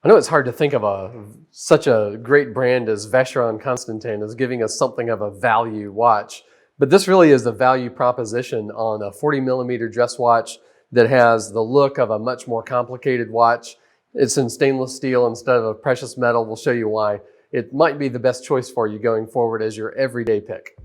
I know it's hard to think of such a great brand as Vacheron Constantin as giving us something of a value watch, but this really is a value proposition on a 40 millimeter dress watch that has the look of a much more complicated watch. It's in stainless steel instead of a precious metal. We'll show you why. It might be the best choice for you going forward as your everyday pick.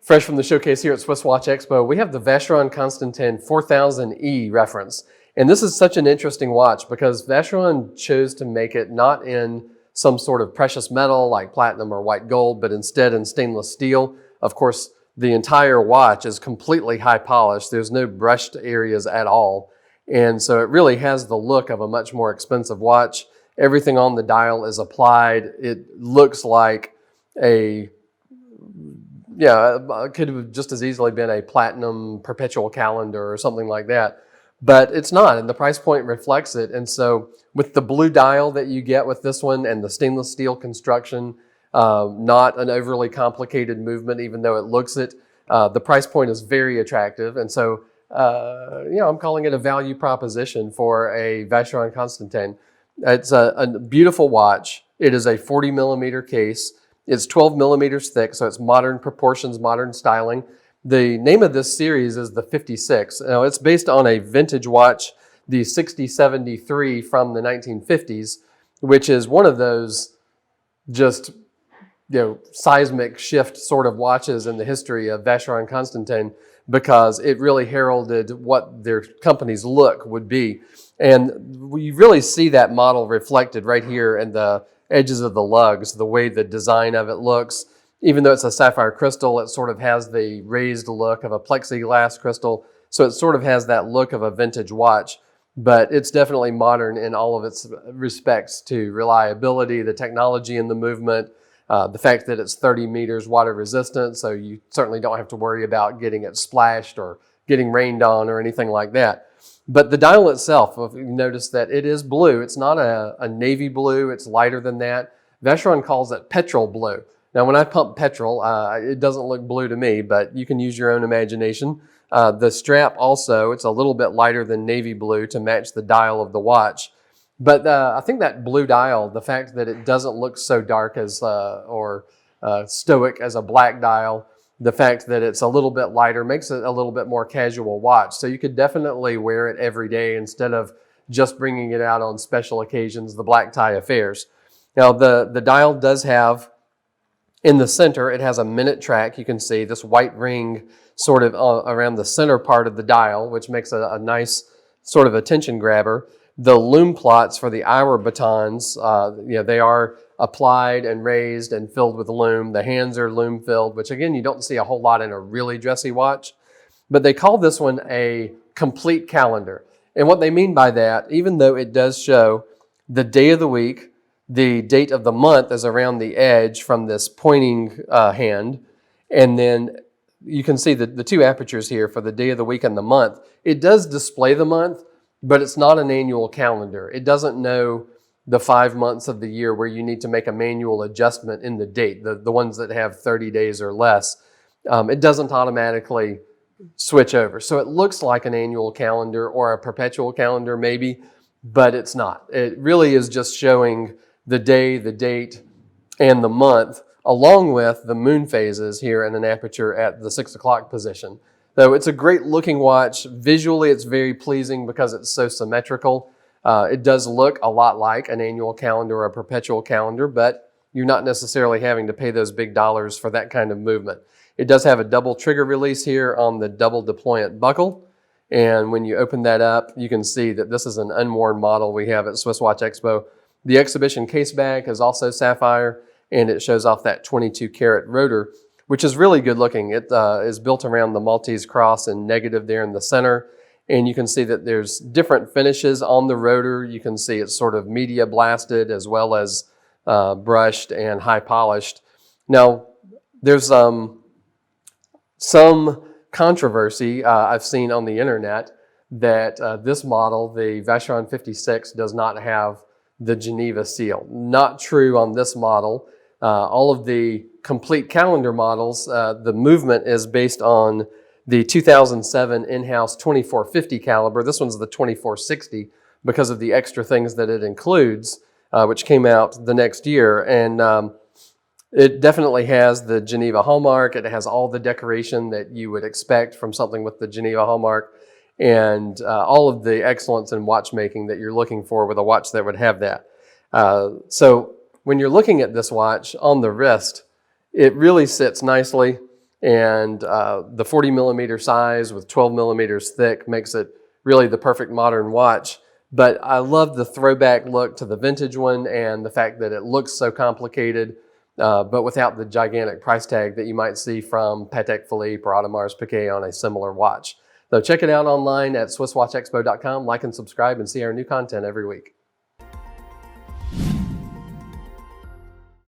Fresh from the showcase here at SwissWatchExpo, we have the Vacheron Constantin 4000E reference. And this is such an interesting watch because Vacheron chose to make it not in some sort of precious metal like platinum or white gold, but instead in stainless steel. Of course, the entire watch is completely high polished. There's no brushed areas at all. And so it really has the look of a much more expensive watch. Everything on the dial is applied. It looks like it could have just as easily been a platinum perpetual calendar or something like that. But it's not, and the price point reflects it. And so with the blue dial that you get with this one and the stainless steel construction, not an overly complicated movement, even though it looks it, the price point is very attractive. And so, I'm calling it a value proposition for a Vacheron Constantin. It's a beautiful watch. It is a 40 millimeter case. It's 12 millimeters thick, so it's modern proportions, modern styling. The name of this series is the 56. Now, it's based on a vintage watch, the 6073 from the 1950s, which is one of those just seismic shift sort of watches in the history of Vacheron Constantin, because it really heralded what their company's look would be. And we really see that model reflected right here in the edges of the lugs, the way the design of it looks. Even though it's a sapphire crystal, it sort of has the raised look of a plexiglass crystal. So it sort of has that look of a vintage watch, but it's definitely modern in all of its respects to reliability, the technology in the movement, the fact that it's 30 meters water resistant, so you certainly don't have to worry about getting it splashed or getting rained on or anything like that. But the dial itself, if you notice that it is blue, it's not a navy blue, it's lighter than that. Vacheron calls it petrol blue. Now, when I pump petrol, it doesn't look blue to me, but you can use your own imagination. The strap also, it's a little bit lighter than navy blue to match the dial of the watch. But I think that blue dial, the fact that it doesn't look so dark or stoic as a black dial, the fact that it's a little bit lighter makes it a little bit more casual watch. So you could definitely wear it every day instead of just bringing it out on special occasions, the black tie affairs. Now, the dial does have, in the center, it has a minute track. You can see this white ring sort of around the center part of the dial, which makes a nice sort of attention grabber. The lume plots for the hour batons, they are applied and raised and filled with lume. The hands are lume filled, which again, you don't see a whole lot in a really dressy watch. But they call this one a complete calendar. And what they mean by that, even though it does show the day of the week, the date of the month is around the edge from this pointing hand. And then you can see the two apertures here for the day of the week and the month. It does display the month, but it's not an annual calendar. It doesn't know the 5 months of the year where you need to make a manual adjustment in the date, the ones that have 30 days or less. It doesn't automatically switch over. So it looks like an annual calendar or a perpetual calendar maybe, but it's not. It really is just showing the day, the date, and the month, along with the moon phases here in an aperture at the 6 o'clock position. Though it's a great looking watch. Visually, it's very pleasing because it's so symmetrical. It does look a lot like an annual calendar or a perpetual calendar, but you're not necessarily having to pay those big dollars for that kind of movement. It does have a double trigger release here on the double deployant buckle. And when you open that up, you can see that this is an unworn model we have at SwissWatchExpo. The exhibition case back is also sapphire, and it shows off that 22 karat rotor, which is really good looking. It is built around the Maltese cross and negative there in the center. And you can see that there's different finishes on the rotor. You can see it's sort of media blasted as well as brushed and high polished. Now, there's some controversy I've seen on the internet that this model, the Vacheron 56, does not have the Geneva seal. Not true on this model. All of the complete calendar models, the movement is based on the 2007 in-house 2450 caliber. This one's the 2460 because of the extra things that it includes, which came out the next year. And it definitely has the Geneva hallmark. It has all the decoration that you would expect from something with the Geneva hallmark, and all of the excellence in watchmaking that you're looking for with a watch that would have that. So when you're looking at this watch on the wrist, it really sits nicely, and the 40 millimeter size with 12 millimeters thick makes it really the perfect modern watch. But I love the throwback look to the vintage one and the fact that it looks so complicated, but without the gigantic price tag that you might see from Patek Philippe or Audemars Piguet on a similar watch. So check it out online at SwissWatchExpo.com. Like and subscribe and see our new content every week.